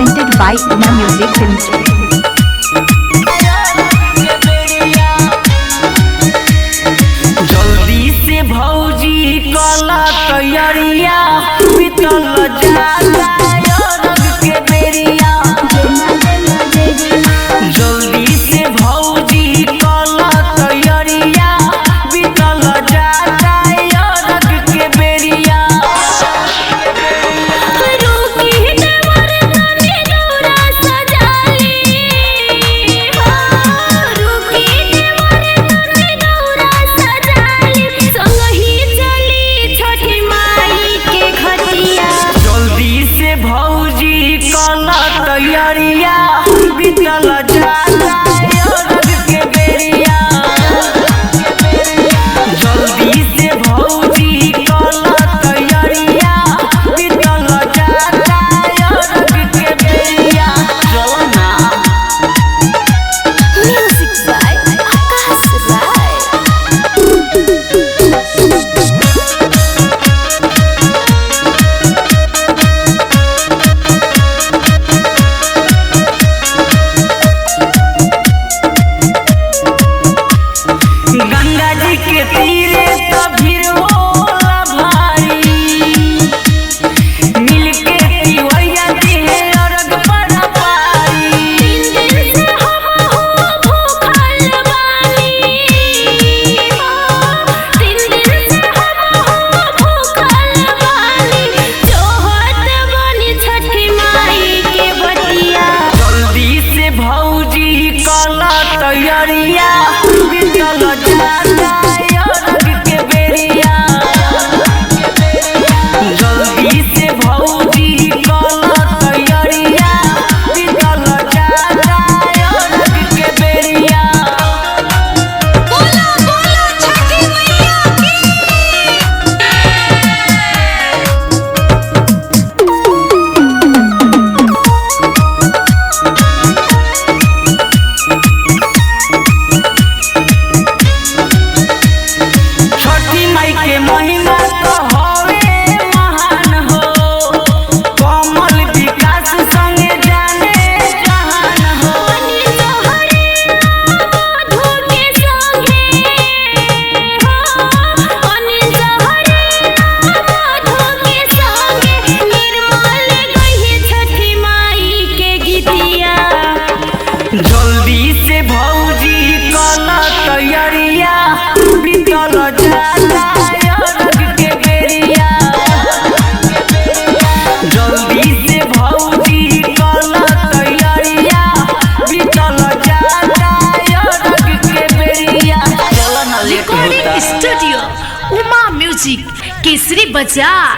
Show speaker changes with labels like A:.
A: presented by Uma Music Limited.
B: जल्दी से भौजी कला तैयारिया बीतल जाला रंग के बेरिया। जल्दी से भौजी कला तैयारिया बीतल जाला रंग के बेरिया। तैयारिया बीतल जाला रंग के बेरिया। जल्दी से भौजी कला तैयारिया बीतल जाला रंग के बेरिया। चलो ना
C: म्यूजिक बाय आकाश राय।
B: गंगा जी के तीरे तो भीड़ होला भारी। मिलके पिवैया दिहे अर्घ बड़ा पारी।
C: 3 दिन से हम भूखल बानी। 3 दिन से हम भूखल बानी। जोहत बनी छठी माई के बतिया।
B: जल्दी से भौजी कला तैयारिया बीतल जाला रंग के बेरिया। जल्दी से भौजी कला तैयारिया बीतल जाला रंग के बेरिया।
C: बोलो बोलो छठी मैया की।
B: छठी माई के महिमा तो हवे महान हो। कमल विकास संगे जाने जहान हो।
C: अनिल तोहरे मधु के संगे हो। अनिल तोहरे मधु के संगे निर्मल गई छठी माई के गीतिया।
B: जल्दी से भौजी कला तैयारिया बीतल जाला रंग के बेरिया। जल्दी से भौजी कला तैयारिया बीतल जाला रंग के बेरिया। चलो ना लेट होता।
C: स्टूडियो उमा म्यूजिक केसरी बाजार।